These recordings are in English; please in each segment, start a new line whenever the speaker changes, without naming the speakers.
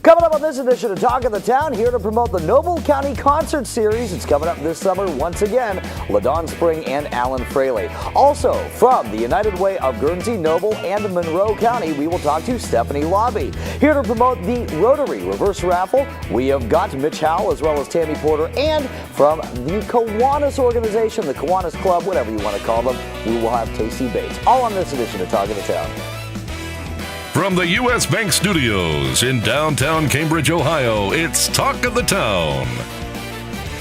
Coming up on this edition of Talk of the Town, here to promote the Noble County Concert Series. It's coming up this summer once again, LaDawn Spring and Alan Fraley. Also, from the United Way of Guernsey, Noble, and Monroe County, we will talk to Stephanie Laube. Here to promote the Rotary Reverse Raffle, we have got Mitch, Howell, as well as Tammy Porter, and from the Kiwanis organization, the Kiwanis Club, whatever you want to call them, we will have Tacy Bates. All on this edition of Talk of the Town.
From the U.S. Bank Studios in downtown Cambridge, Ohio, it's Talk of the Town.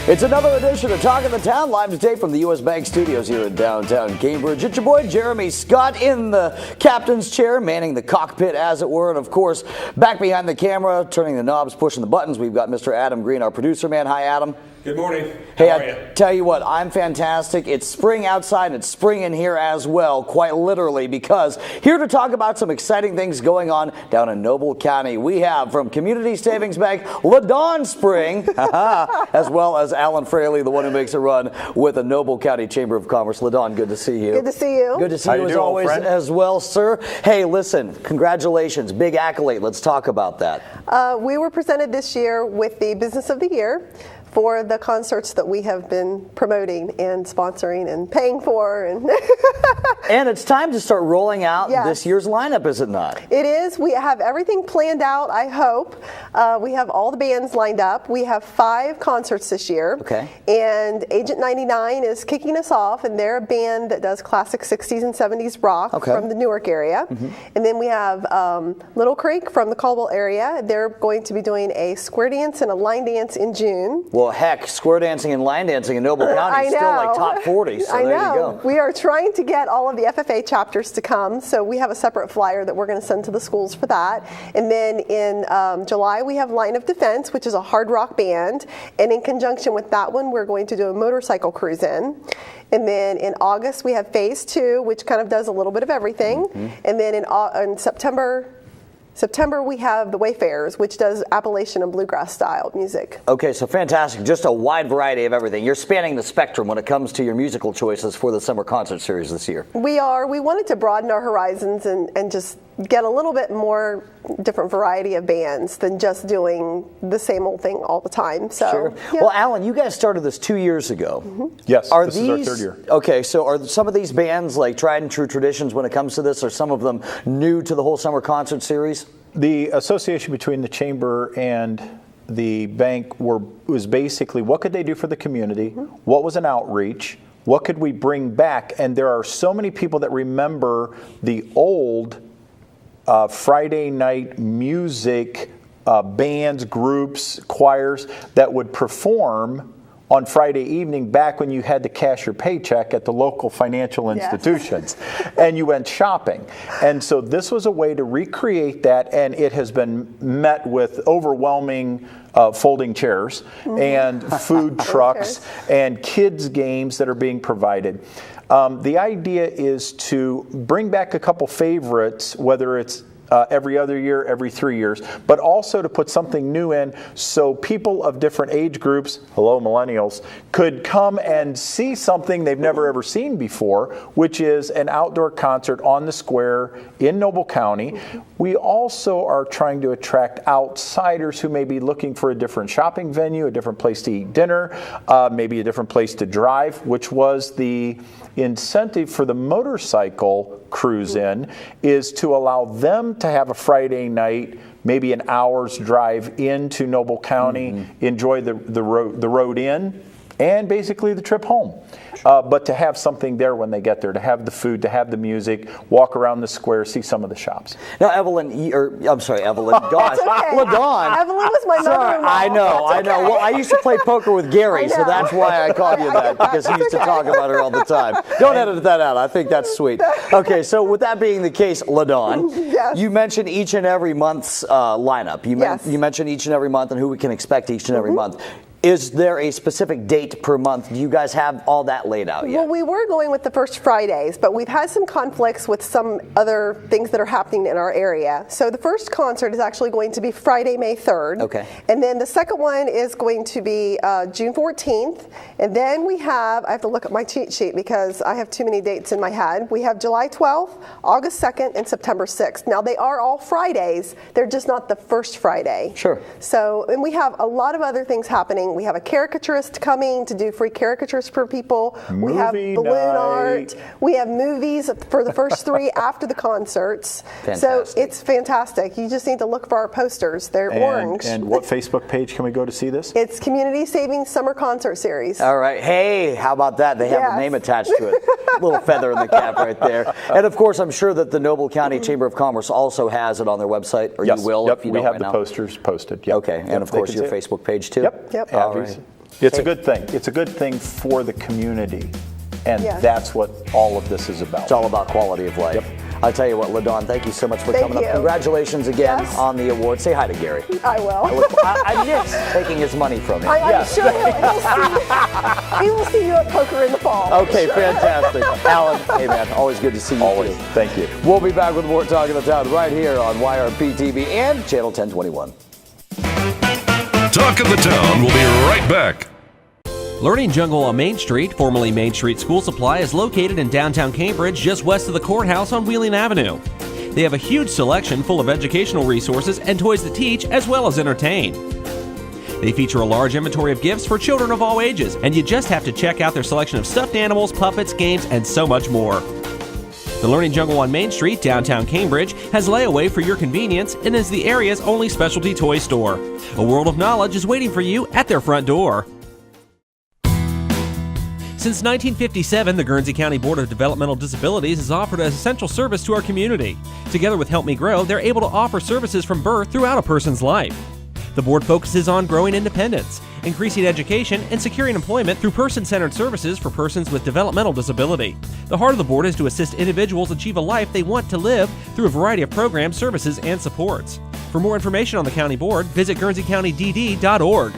It's another edition of Talk of the Town, live today from the U.S. Bank Studios here in downtown Cambridge. It's your boy Jeremy Scott in the captain's chair, manning the cockpit as it were. And of course, back behind the camera, turning the knobs, pushing the buttons, we've got Mr. Adam Green, our producer man. Hi, Adam.
Good morning.
Hey,
How are you?
Tell you what, I'm fantastic. It's spring outside and it's spring in here as well, quite literally, because here to talk about some exciting things going on down in Noble County, we have from Community Savings Bank, LaDawn Spring, as well as Alan Fraley, the one who makes a run with the Noble County Chamber of Commerce. LaDawn, good to see you.
Good to see you.
Good to see you as always as well, sir. Hey, listen, congratulations, big accolade. Let's talk about that.
We were presented this year with the Business of the Year for the concerts that we have been promoting and sponsoring and paying for.
And it's time to start rolling out this year's lineup, is it not?
It is. We have everything planned out, I hope. We have all the bands lined up. We have 5 concerts this year.
Okay.
And Agent 99 is kicking us off, and they're a band that does classic 60s and 70s rock from the Newark area. And then we have Little Creek from the Caldwell area. They're going to be doing a square dance and a line dance in June.
Well, heck, square dancing and line dancing in Noble County is still like top 40, so there you go.
We are trying to get all of the FFA chapters to come, so we have a separate flyer that we're going to send to the schools for that. And then in July, we have Line of Defense, which is a hard rock band. And in conjunction with that one, we're going to do a motorcycle cruise in. And then in August, we have Phase 2, which kind of does a little bit of everything. And then in September, we have the Wayfarers, which does Appalachian and bluegrass style music.
Okay, so fantastic. Just a wide variety of everything. You're spanning the spectrum when it comes to your musical choices for the summer concert series this year.
We are. We wanted to broaden our horizons and just get a little bit more different variety of bands than just doing the same old thing all the time. So,
sure.
Yeah.
Well, Alan, you guys started this 2 years ago.
Yes, this is our third year.
Okay, so are some of these bands like tried and true traditions when it comes to this? Are some of them new to the whole summer concert series?
The association between the chamber and the bank was basically what could they do for the community, what was an outreach, what could we bring back, and there are so many people that remember the old Friday night music bands, groups, choirs that would perform on Friday evening back when you had to cash your paycheck at the local financial institutions and you went shopping. And so this was a way to recreate that, and it has been met with overwhelming folding chairs and food trucks and kids games that are being provided. The idea is to bring back a couple favorites, whether it's every other year, every 3 years, but also to put something new in so people of different age groups, hello millennials, could come and see something they've never ever seen before, which is an outdoor concert on the square in Noble County. We also are trying to attract outsiders who may be looking for a different shopping venue, a different place to eat dinner, maybe a different place to drive, which was the incentive for the motorcycle cruise in, is to allow them to have a Friday night, maybe an hour's drive into Noble County, enjoy the road in, and basically the trip home. But to have something there when they get there, to have the food, to have the music, walk around the square, see some of the shops.
Now, Evelyn, I'm sorry, Evelyn, gosh,
okay.
LaDawn.
Evelyn was my mother-in-law.
I know. Well, I used to play poker with Gary, so that's why I called you that, because he used to talk about her all the time. Don't edit that out. I think that's sweet. Okay, so with that being the case, LaDawn, you mentioned each and every month's lineup. You mentioned each and every month and who we can expect each and every month. Is there a specific date per month? Do you guys have all that laid out yet?
Well, we were going with the first Fridays, but we've had some conflicts with some other things that are happening in our area. So the first concert is actually going to be Friday, May 3rd.
Okay.
And then the second one is going to be June 14th. And then we have, I have to look at my cheat sheet because I have too many dates in my head. We have July 12th, August 2nd, and September 6th. Now, they are all Fridays. They're just not the first Friday.
Sure.
So, and we have a lot of other things happening. We have a caricaturist coming to do free caricatures for people. We have balloon art. We have movies for the first 3 after the concerts.
Fantastic.
So it's fantastic. You just need to look for our posters. They're orange.
And what Facebook page can we go to see this?
It's Community Savings Summer Concert Series.
All right. Hey, how about that? They have
Yes.
a name attached to it. A little feather in the cap right there. And of course, I'm sure that the Noble County Chamber of Commerce also has it on their website, or
Yes.
you will
Yep.
if you
We
don't
have
right
the
now.
posters posted. Yep.
Okay. And
Yep,
of
they
course,
can
your
see it.
Facebook page too?
Yep.
All
Every-
right.
It's a good thing. It's a good thing for the community. And
Yes.
that's what all of this is about.
It's all about quality of life.
Yep.
I'll tell you what, LaDawn, thank you so much for
Thank
coming
you.
up. Congratulations again
Yes.
on the award. Say hi to Gary.
I will.
I miss taking his money from him.
I'm sure he will see you at Poker in the fall.
Okay, fantastic. Alan, hey man, always good to see you.
Always.
too.
Thank you.
We'll be back with more Talk of the Town right here on YRP-TV and Channel 1021.
Talk of the Town will be right back.
Learning Jungle on Main Street, formerly Main Street School Supply, is located in downtown Cambridge, just west of the courthouse on Wheeling Avenue. They have a huge selection full of educational resources and toys that teach as well as entertain. They feature a large inventory of gifts for children of all ages, and you just have to check out their selection of stuffed animals, puppets, games, and so much more. The Learning Jungle on Main Street, downtown Cambridge, has layaway for your convenience and is the area's only specialty toy store. A world of knowledge is waiting for you at their front door. Since 1957, the Guernsey County Board of Developmental Disabilities has offered an essential service to our community. Together with Help Me Grow, they're able to offer services from birth throughout a person's life. The board focuses on growing independence, increasing education, and securing employment through person-centered services for persons with developmental disability. The heart of the board is to assist individuals achieve a life they want to live through a variety of programs, services, and supports. For more information on the county board, visit guernseycountydd.org.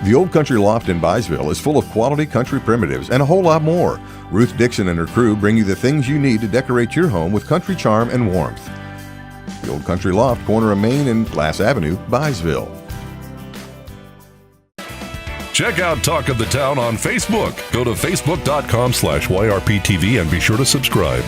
The Old Country Loft in Byesville is full of quality country primitives and a whole lot more. Ruth Dixon and her crew bring you the things you need to decorate your home with country charm and warmth. The Old Country Loft, corner of Main and Glass Avenue, Byesville.
Check out Talk of the Town on Facebook. Go to facebook.com/YRPTV and be sure to subscribe.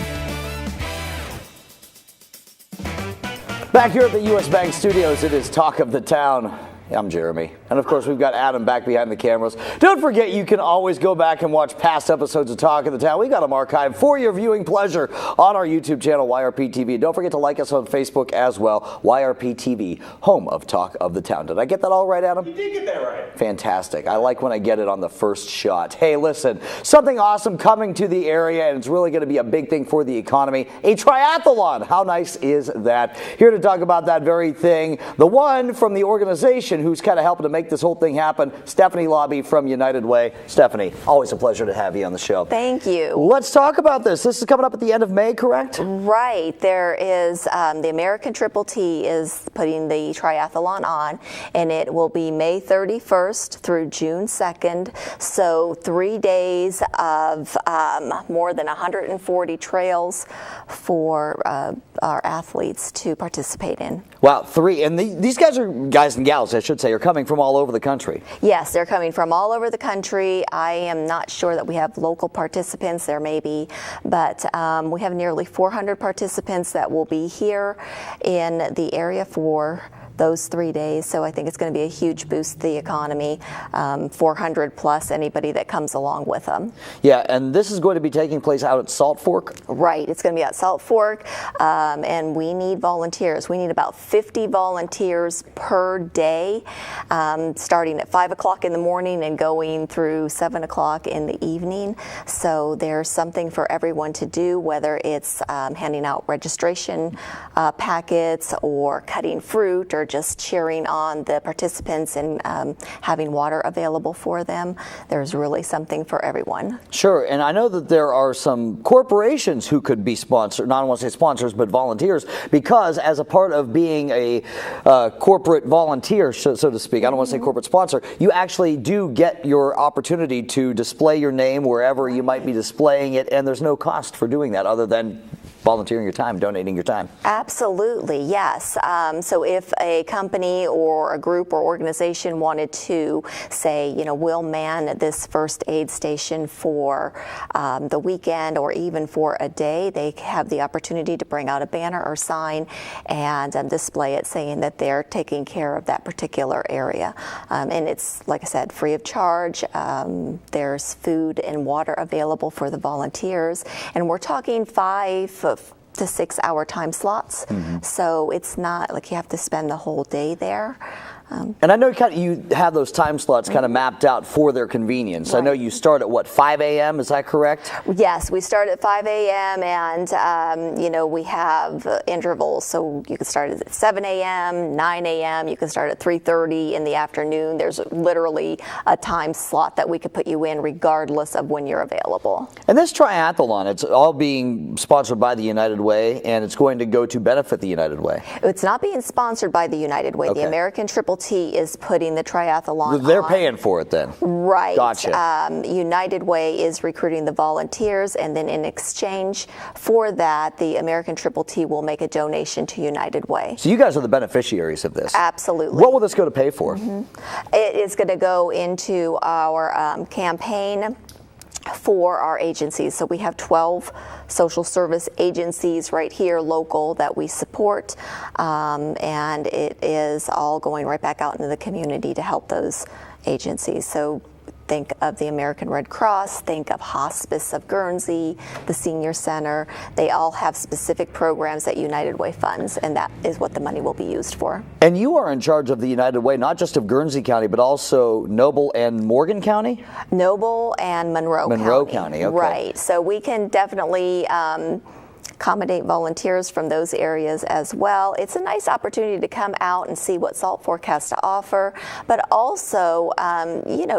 Back here at the U.S. Bank Studios, it is Talk of the Town. I'm Jeremy. And of course, we've got Adam back behind the cameras. Don't forget, you can always go back and watch past episodes of Talk of the Town. We got them archived for your viewing pleasure on our YouTube channel, YRP-TV. Don't forget to like us on Facebook as well, YRP-TV, home of Talk of the Town. Did I get that all right, Adam?
You did get that right.
Fantastic. I like when I get it on the first shot. Hey, listen, something awesome coming to the area, and it's really going to be a big thing for the economy. A triathlon. How nice is that? Here to talk about that very thing, the one from the organization who's kind of helping to make this whole thing happen, Stephanie Laube from United Way. Stephanie, always a pleasure to have you on the show.
Thank you.
Let's talk about this. This is coming up at the end of May, correct?
Right. There is the American Triple T is putting the triathlon on, and it will be May 31st through June 2nd. So 3 days of more than 140 trails for our athletes to participate in.
Wow, 3. And these guys are, guys and gals, I should say, are coming from all over the country.
Yes, they're coming from all over the country. I am not sure that we have local participants. There may be, but we have nearly 400 participants that will be here in the area for those 3 days. So I think it's going to be a huge boost to the economy. 400 plus anybody that comes along with them.
Yeah, and this is going to be taking place out at Salt Fork.
Right, it's going to be at Salt Fork, and we need volunteers. We need about 50 volunteers per day, starting at 5 o'clock in the morning and going through 7 o'clock in the evening. So there's something for everyone to do, whether it's handing out registration packets or cutting fruit or there just cheering on the participants and having water available for them. There's really something for everyone.
Sure, and I know that there are some corporations who could be sponsored, not want to say sponsors, but volunteers, because as a part of being a corporate volunteer, so to speak, I don't want to say corporate sponsor, you actually do get your opportunity to display your name wherever you might be displaying it, and there's no cost for doing that other than volunteering your time, donating your time.
Absolutely, yes. So if a company or a group or organization wanted to say, we'll man this first aid station for the weekend or even for a day, they have the opportunity to bring out a banner or sign and display it saying that they're taking care of that particular area. And it's, like I said, free of charge. There's food and water available for the volunteers. And we're talking 5 to 6 hour time slots. So it's not like you have to spend the whole day there.
And I know you have those time slots kind of mapped out for their convenience.
Right.
I know you start at 5 a.m., is that correct?
Yes, we start at 5 a.m. and, we have intervals. So you can start at 7 a.m., 9 a.m., you can start at 3:30 in the afternoon. There's literally a time slot that we could put you in regardless of when you're available.
And this triathlon, it's all being sponsored by the United Way, and it's going to go to benefit the United Way.
It's not being sponsored by the United Way.
Okay.
The American Triple T is putting the triathlon
They're
on.
paying for it then.
Right.
Gotcha.
United Way is recruiting the volunteers, and then in exchange for that, the American Triple T will make a donation to United Way.
So you guys are the beneficiaries of this.
Absolutely.
What will this go to pay for?
It is going to go into our campaign for our agencies. So we have 12 social service agencies right here local that we support, and it is all going right back out into the community to help those agencies. So think of the American Red Cross, think of Hospice of Guernsey, the Senior Center. They all have specific programs that United Way funds, and that is what the money will be used for.
And you are in charge of the United Way, not just of Guernsey County, but also Noble and Morgan County?
Noble and Monroe
County, okay.
Right. So we can definitely accommodate volunteers from those areas as well. It's a nice opportunity to come out and see what Salt Fork has to offer, but also,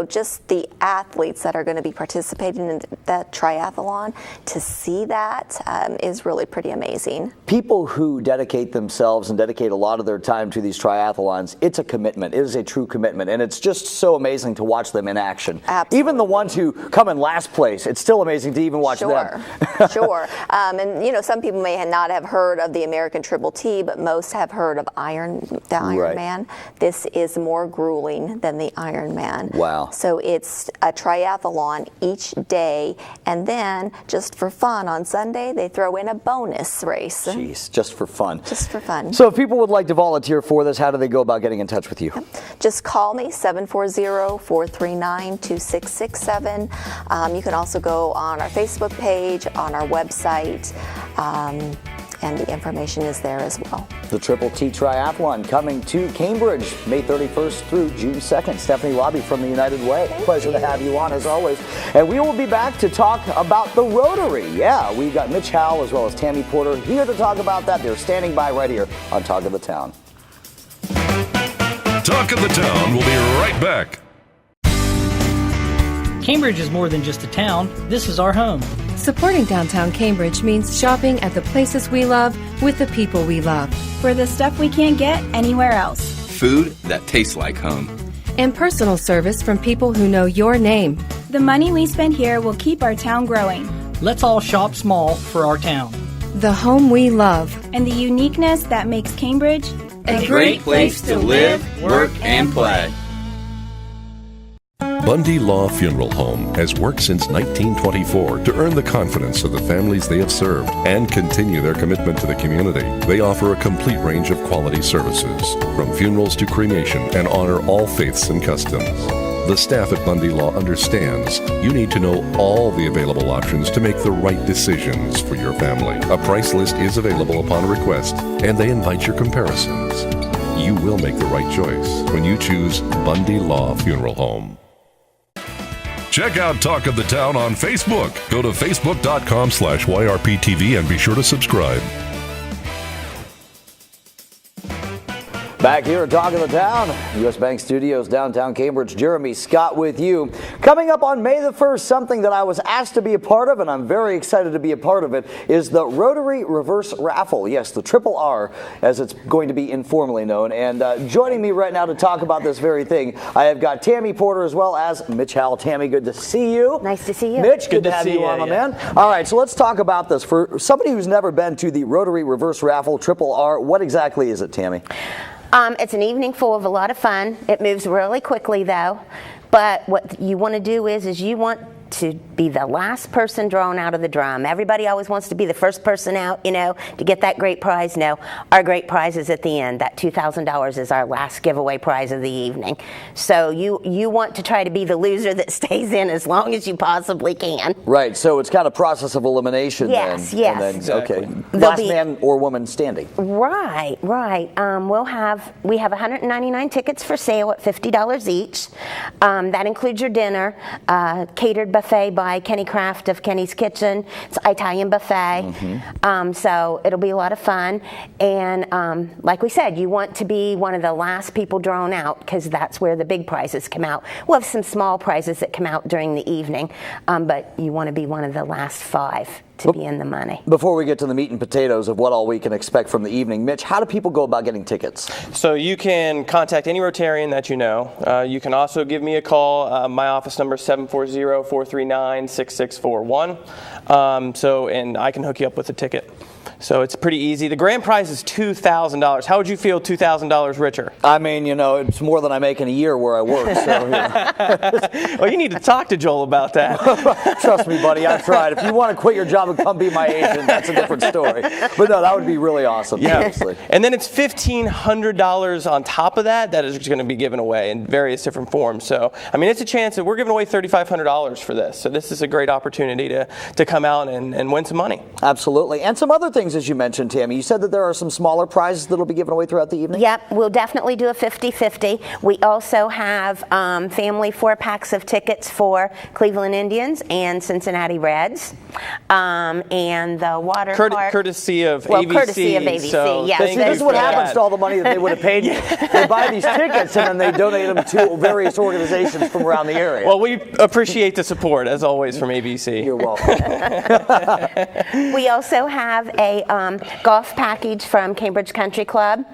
just the athletes that are going to be participating in that triathlon, to see that is really pretty amazing.
People who dedicate themselves and dedicate a lot of their time to these triathlons, it's a commitment. It is a true commitment, and it's just so amazing to watch them in action.
Absolutely.
Even the ones who come in last place, it's still amazing to even watch them.
Sure. Some people may not have heard of the American Triple T, but most have heard of the Ironman. This is more grueling than the Ironman.
Wow.
So it's a triathlon each day, and then just for fun on Sunday, they throw in a bonus race.
Jeez, just for fun.
Just for fun.
So if people would like to volunteer for this, how do they go about getting in touch with you?
Just call me, 740-439-2667. You can also go on our Facebook page, on our website, and the information is there as well.
The Triple T Triathlon coming to Cambridge May 31st through June 2nd. Stephanie Laube from the United Way. Pleasure to have you on as always. And we will be back to talk about the Rotary. Yeah, we've got Mitch Howell as well as Tammy Porter here to talk about that. They're standing by right here on Talk of the Town.
Talk of the Town will be right back.
Cambridge is more than just a town. This is our home.
Supporting Downtown Cambridge means shopping at the places we love with the people we love.
For the stuff we can't get anywhere else.
Food that tastes like home.
And personal service from people who know your name.
The money we spend here will keep our town growing.
Let's all shop small for our town.
The home we love.
And the uniqueness that makes Cambridge
a great place to live, work, and play.
Bundy Law Funeral Home has worked since 1924 to earn the confidence of the families they have served and continue their commitment to the community. They offer a complete range of quality services, from funerals to cremation, and honor all faiths and customs. The staff at Bundy Law understands you need to know all the available options to make the right decisions for your family. A price list is available upon request, and they invite your comparisons. You will make the right choice when you choose Bundy Law Funeral Home. Check out Talk of the Town on Facebook. Go to facebook.com/YRPTV and be sure to subscribe.
Back here at Talk of the Town, U.S. Bank Studios, downtown Cambridge. Jeremy Scott with you. Coming up on May the 1st, something that I was asked to be a part of, and I'm very excited to be a part of it, is the Rotary Reverse Raffle. Yes, the Triple R, as it's going to be informally known. And joining me right now to talk about this very thing, I have got Tammy Porter as well as Mitch Howell. Tammy, good to see you.
Nice to see you.
Mitch, good to have you on, my man. All right, so let's talk about this. For somebody who's never been to the Rotary Reverse Raffle, Triple R, what exactly is it, Tammy?
It's an evening full of a lot of fun. It moves really quickly, though. But what you want to do is you want to be the last person drawn out of the drum. Everybody always wants to be the first person out, to get that great prize. No, our great prize is at the end. That $2,000 is our last giveaway prize of the evening. So you want to try to be the loser that stays in as long as you possibly can.
Right, so it's kind of process of elimination then.
Yes.
And then,
Exactly.
Okay. Last man or woman standing.
Right. We have 199 tickets for sale at $50 each. That includes your dinner, catered buffet by Kenny Craft of Kenny's Kitchen. It's Italian buffet. So it'll be a lot of fun. And like we said, you want to be one of the last people drawn out because that's where the big prizes come out. We'll have some small prizes that come out during the evening, but you want to be one of the last 5 to be in the money.
Before we get to the meat and potatoes of what all we can expect from the evening, Mitch, how do people go about getting tickets?
So you can contact any Rotarian that you know. You can also give me a call. My office number is 740-439-6641. And I can hook you up with a ticket. So it's pretty easy. The grand prize is $2,000. How would you feel $2,000 richer?
I mean, it's more than I make in a year where I work. So,
Well, you need to talk to Joel about that.
Trust me, buddy, I've tried. If you want to quit your job and come be my agent, that's a different story. But no, that would be really awesome.
Yeah.
Honestly.
And then it's $1,500 on top of that is going to be given away in various different forms. So, I mean, it's a chance that we're giving away $3,500 for this. So this is a great opportunity to come out and win some money.
Absolutely. And some other things, as you mentioned, Tammy. You said that there are some smaller prizes that will be given away throughout the evening?
Yep, we'll definitely do a 50-50. We also have family 4-packs of tickets for Cleveland Indians and Cincinnati Reds. And the water park.
Courtesy of ABC.
Courtesy of ABC,
so
yes.
This is what happens to all the money that they would have paid you. They buy these tickets and then they donate them to various organizations from around the area.
Well, we appreciate the support, as always, from ABC.
You're welcome.
We also have a golf package from Cambridge Country Club,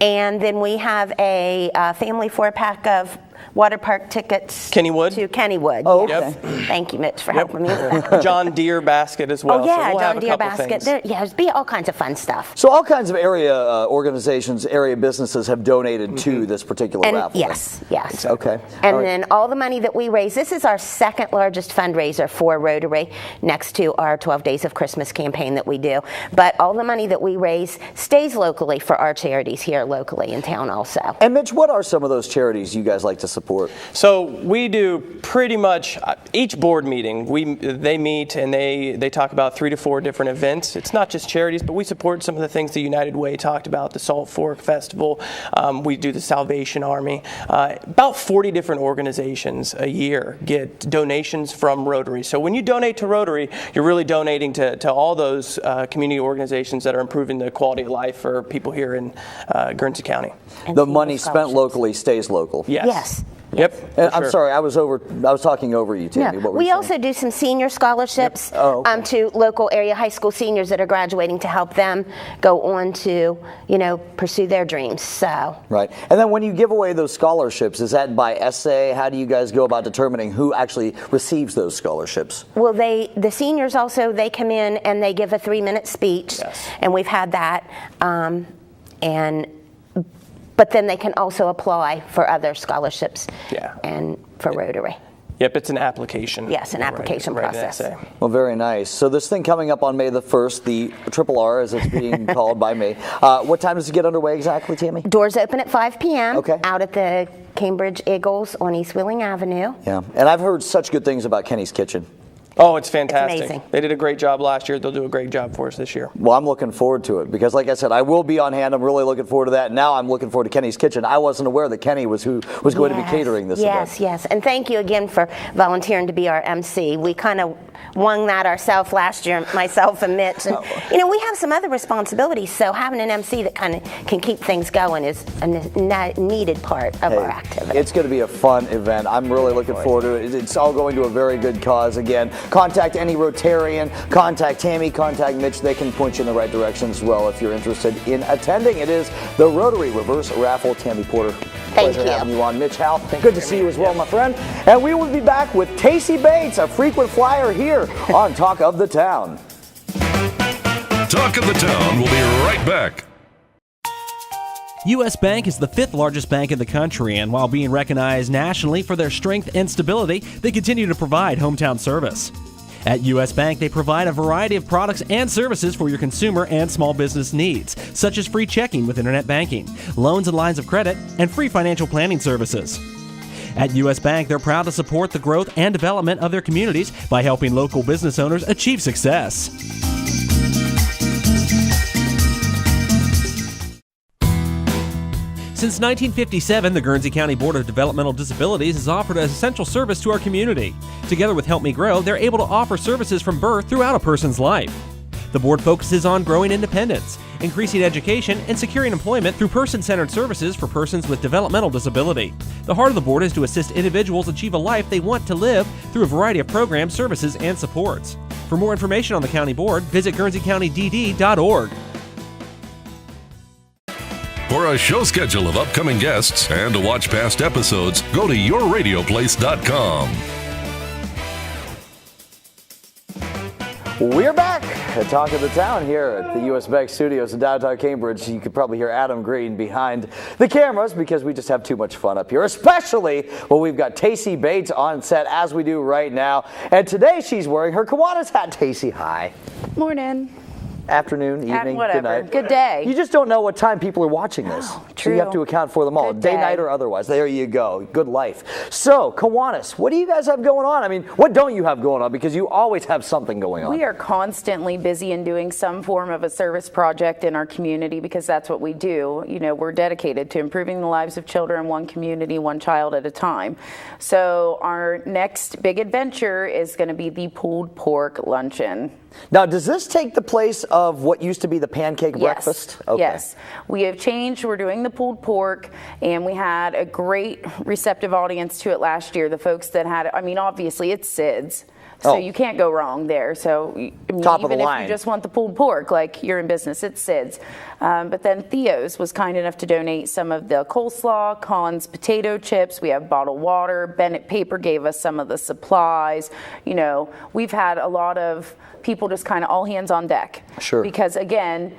and then we have a family 4-pack of water park tickets
Kennywood.
to Kennywood.
Oh, okay.
Yep.
Thank you, Mitch, for helping me with that.
John Deere basket as well.
Oh, yeah,
so we'll
John
have a
Deere
couple
basket.
things.
There's be all kinds of fun stuff.
So all kinds of area organizations, area businesses have donated to this particular raffle.
Yes.
Okay.
And then all the money that we raise, this is our second largest fundraiser for Rotary, next to our 12 Days of Christmas campaign that we do. But all the money that we raise stays locally for our charities here locally in town also.
And Mitch, what are some of those charities you guys like to support?
So we do pretty much each board meeting. They meet and they talk about 3 to 4 different events. It's not just charities, but we support some of the things the United Way talked about, the Salt Fork Festival. We do the Salvation Army. About 40 different organizations a year get donations from Rotary. So when you donate to Rotary, you're really donating to all those community organizations that are improving the quality of life for people here in Guernsey County.
And the money spent locally stays local.
Yes.
Yep.
I'm sorry, I was talking over you, Tammy.
No,
what were
we
you
also do some senior scholarships to local area high school seniors that are graduating to help them go on to, pursue their dreams. So.
Right. And then when you give away those scholarships, is that by essay? How do you guys go about determining who actually receives those scholarships?
Well, the seniors also, they come in and they give a 3-minute speech.
Yes.
And we've had that. But then they can also apply for other scholarships and for Rotary.
Yep, it's an application.
Yes, an application process.
Well, very nice. So this thing coming up on May the 1st, the Triple R, as it's being called by me. What time does it get underway exactly, Tammy?
Doors open at 5 p.m.
Okay.
Out at the Cambridge Eagles on East Wheeling Avenue.
Yeah, and I've heard such good things about Kenny's Kitchen.
Oh, it's fantastic.
amazing.
They did a great job last year. They'll do a great job for us this year.
Well, I'm looking forward to it because, like I said, I will be on hand. I'm really looking forward to that. Now I'm looking forward to Kenny's Kitchen. I wasn't aware that Kenny was who was going to be catering this event.
Yes, and thank you again for volunteering to be our MC. We kind of won that ourselves last year, myself and Mitch. And, we have some other responsibilities, so having an MC that kind of can keep things going is a needed part of our activity.
It's going to be a fun event. I'm really looking forward to it. It's all going to a very good cause. Again, contact any Rotarian, contact Tammy, contact Mitch. They can point you in the right direction as well if you're interested in attending. It is the Rotary Reverse Raffle. Tammy Porter, pleasure having you on. Mitch Howell, good to see you as well, my friend. And we will be back with Tacy Bates, a frequent flyer here on Talk of the Town.
Talk of the Town will be right back.
U.S. Bank is the 5th largest bank in the country, and while being recognized nationally for their strength and stability, they continue to provide hometown service. At U.S. Bank, they provide a variety of products and services for your consumer and small business needs, such as free checking with internet banking, loans and lines of credit, and free financial planning services. At U.S. Bank, they're proud to support the growth and development of their communities by helping local business owners achieve success. Since 1957, the Guernsey County Board of Developmental Disabilities has offered an essential service to our community. Together with Help Me Grow, they're able to offer services from birth throughout a person's life. The board focuses on growing independence, increasing education, and securing employment through person-centered services for persons with developmental disability. The heart of the board is to assist individuals achieve a life they want to live through a variety of programs, services, and supports. For more information on the county board, visit guernseycountydd.org.
For a show schedule of upcoming guests and to watch past episodes, go to yourradioplace.com.
We're back at Talk of the Town here at the U.S. Bank Studios in downtown Cambridge. You could probably hear Adam Green behind the cameras because we just have too much fun up here, especially when we've got Tacy Bates on set as we do right now. And today she's wearing her Kiwanis hat. Tacy, hi.
Morning.
Afternoon, evening,
whatever.
good night.
Good day.
You just don't know what time people are watching this.
True.
So you have to account for them all,
Good
day,
day.
night, or otherwise. There you go. Good life. So, Kiwanis, what do you guys have going on? I mean, what don't you have going on? Because you always have something going on.
We are constantly busy in doing some form of a service project in our community because that's what we do. You know, we're dedicated to improving the lives of children, one community, one child at a time. So our next big adventure is going to be the pulled pork luncheon.
Now, does this take the place of what used to be the pancake breakfast? Okay.
Yes, we have changed. We're doing the pulled pork, and we had a great receptive audience to it last year. The folks that had it, I mean, obviously it's Sid's, so you can't go wrong there. So I mean,
top of the
even
line.
if you just want the pulled pork, like you're in business, it's Sid's. But then Theo's was kind enough to donate some of the coleslaw, Collins potato chips. We have bottled water. Bennett Paper gave us some of the supplies. You know, we've had a lot of people just kind of all hands on deck.
Sure.
Because again,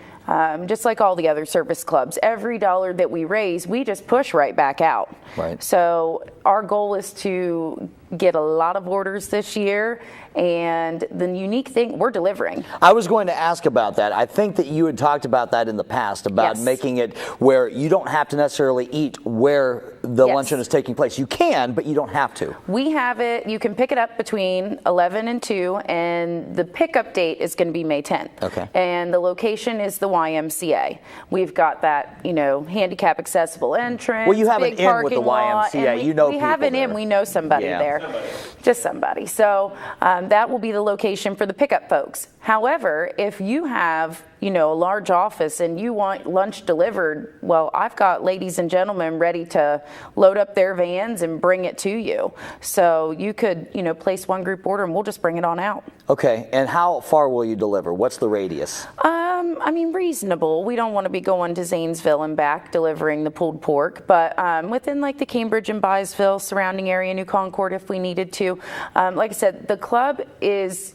just like all the other service clubs, every dollar that we raise, we just push right back out.
Right.
So our goal is to get a lot of orders this year, and the unique thing, we're delivering.
I was going to ask about that. I think that you had talked about that in the past, about making it where you don't have to necessarily eat where the luncheon is taking place. You can, but you don't have to.
We have it, you can pick it up between 11 and 2, and the pickup date is going to be May 10th.
Okay.
And the location is the YMCA. We've got that, you know, handicap accessible entrance.
Well, you have
big
an in with the
parking lot,
YMCA.
and
You know
we have
people
an in.
there.
We know somebody there. Just somebody. So that will be the location for the pickup folks. However, if you have, you know, a large office and you want lunch delivered, well, I've got ladies and gentlemen ready to load up their vans and bring it to you. So you could, you know, place one group order and we'll just bring it on out.
Okay, and how far will you deliver? What's the radius?
I mean, reasonable. We don't want to be going to Zanesville and back delivering the pulled pork, but within like the Cambridge and Byesville surrounding area, New Concord if we needed to. Like I said, the club is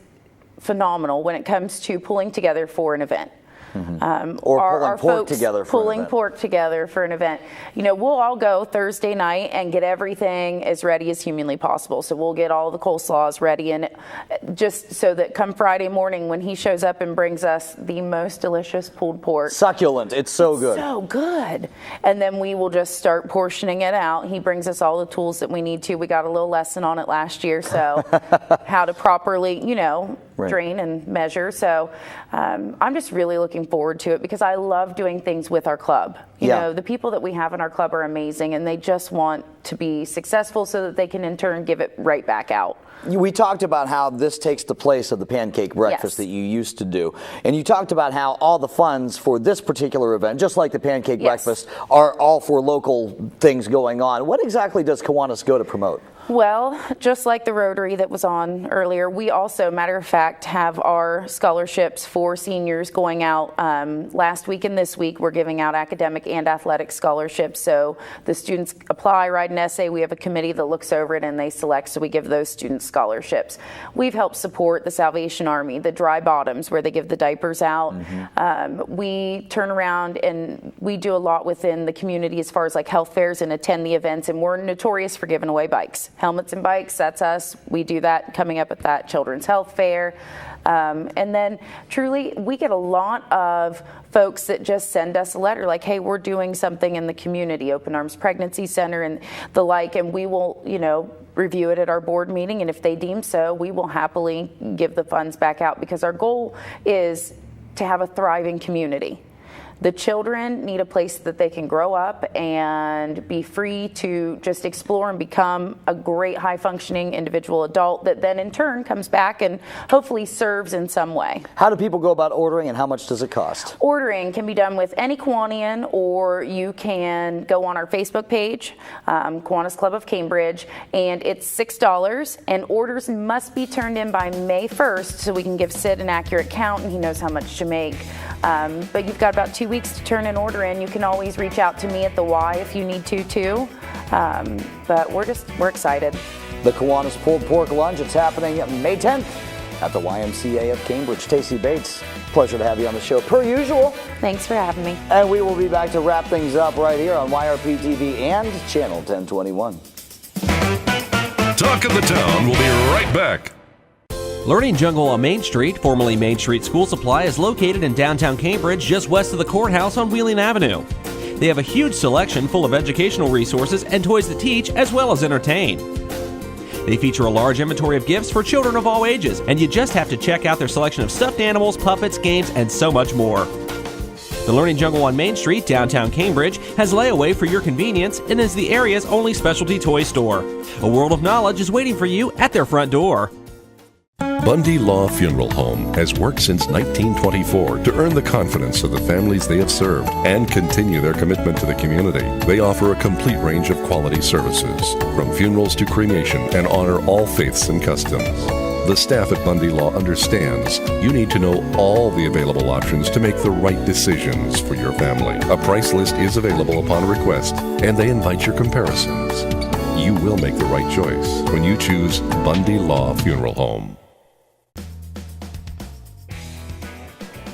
phenomenal when it comes to pulling together for an event.
Or
our
pulling pork
folks
together for an
pulling
event.
pork together for an event. We'll all go Thursday night and get everything as ready as humanly possible. So we'll get all the coleslaws ready, and just so that come Friday morning when he shows up and brings us the most delicious pulled pork.
Succulent. It's so good.
So good. And then we will just start portioning it out. He brings us all the tools that we need to. We got a little lesson on it last year, so how to properly, drain and measure. So I'm just really looking forward to it because I love doing things with our club. You know, the people that we have in our club are amazing, and they just want to be successful so that they can in turn give it right back out.
We talked about how this takes the place of the pancake breakfast that you used to do. And you talked about how all the funds for this particular event, just like the pancake breakfast, are all for local things going on. What exactly does Kiwanis go to promote?
Well, just like the Rotary that was on earlier, we also, matter of fact, have our scholarships for seniors going out. Last week and this week, we're giving out academic and athletic scholarships. So the students apply, write an essay. We have a committee that looks over it and they select, so we give those students scholarships. We've helped support the Salvation Army, the Dry Bottoms, where they give the diapers out. We turn around and we do a lot within the community as far as like health fairs and attend the events, and we're notorious for giving away bikes. Helmets and bikes, that's us. We do that coming up at that Children's Health Fair. And then truly, we get a lot of folks that just send us a letter like, hey, we're doing something in the community, Open Arms Pregnancy Center and the like, and we will, review it at our board meeting, and if they deem so, we will happily give the funds back out because our goal is to have a thriving community. The children need a place that they can grow up and be free to just explore and become a great high-functioning individual adult that then in turn comes back and hopefully serves in some way.
How do people go about ordering, and how much does it cost?
Ordering can be done with any Kiwanian, or you can go on our Facebook page, Kiwanis Club of Cambridge, and it's $6, and orders must be turned in by May 1st so we can give Sid an accurate count and he knows how much to make. But you've got about 2 weeks to turn an order in. You can always reach out to me at the Y if you need to too. But we're excited.
The Kiwanis Pulled Pork Lunch, it's happening May 10th at the YMCA of Cambridge. Tacy Bates, pleasure to have you on the show per usual.
Thanks for having me.
And we will be back to wrap things up right here on YRP TV and Channel 1021.
Talk of the Town will be right back.
Learning Jungle on Main Street, formerly Main Street School Supply, is located in downtown Cambridge, just west of the courthouse on Wheeling Avenue. They have a huge selection full of educational resources and toys to teach as well as entertain. They feature a large inventory of gifts for children of all ages, and you just have to check out their selection of stuffed animals, puppets, games, and so much more. The Learning Jungle on Main Street, downtown Cambridge, has layaway for your convenience and is the area's only specialty toy store. A world of knowledge is waiting for you at their front door.
Bundy Law Funeral Home has worked since 1924 to earn the confidence of the families they have served and continue their commitment to the community. They offer a complete range of quality services, from funerals to cremation, and honor all faiths and customs. The staff at Bundy Law understands you need to know all the available options to make the right decisions for your family. A price list is available upon request, and they invite your comparisons. You will make the right choice when you choose Bundy Law Funeral Home.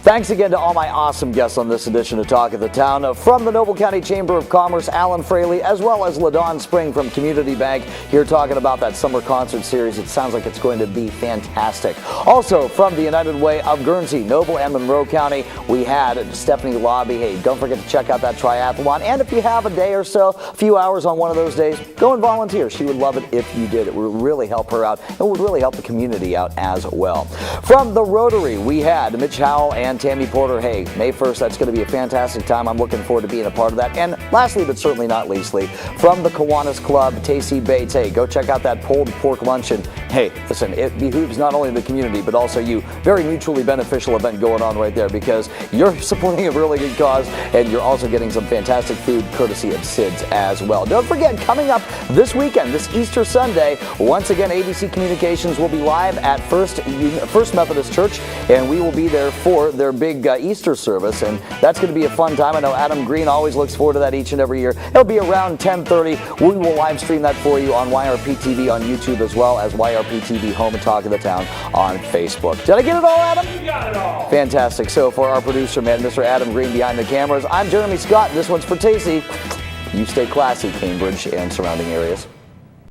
Thanks again to all my awesome guests on this edition of Talk of the Town. From the Noble County Chamber of Commerce, Alan Fraley, as well as LaDawn Spring from Community Bank, here talking about that summer concert series. It sounds like it's going to be fantastic. Also, from the United Way of Guernsey, Noble and Monroe County, we had Stephanie Laube. Hey, don't forget to check out that triathlon. And if you have a day or so, a few hours on one of those days, go and volunteer. She would love it if you did. It would really help her out and would really help the community out as well. From the Rotary, we had Mitch, Howell, and Tammy Porter. Hey, May 1st, that's going to be a fantastic time. I'm looking forward to being a part of that. And lastly, but certainly not leastly, from the Kiwanis Club, Tacy Bates. Hey, go check out that pulled pork luncheon. Hey, listen, it behooves not only the community, but also you. Very mutually beneficial event going on right there because you're supporting a really good cause and you're also getting some fantastic food courtesy of Sid's as well. Don't forget, coming up this weekend, this Easter Sunday, once again, ABC Communications will be live at First Methodist Church, and we will be there for their big Easter service, and that's going to be a fun time. I know Adam Green always looks forward to that each and every year. It'll be around 10:30. We will live stream that for you on YRP TV on YouTube as well as YRP KRP-TV Home and Talk of the Town on Facebook. Did I get it all, Adam?
You got it all.
Fantastic. So for our producer, man, Mr. Adam Green behind the cameras, I'm Jeremy Scott. This one's for Tacy. You stay classy, Cambridge and surrounding areas.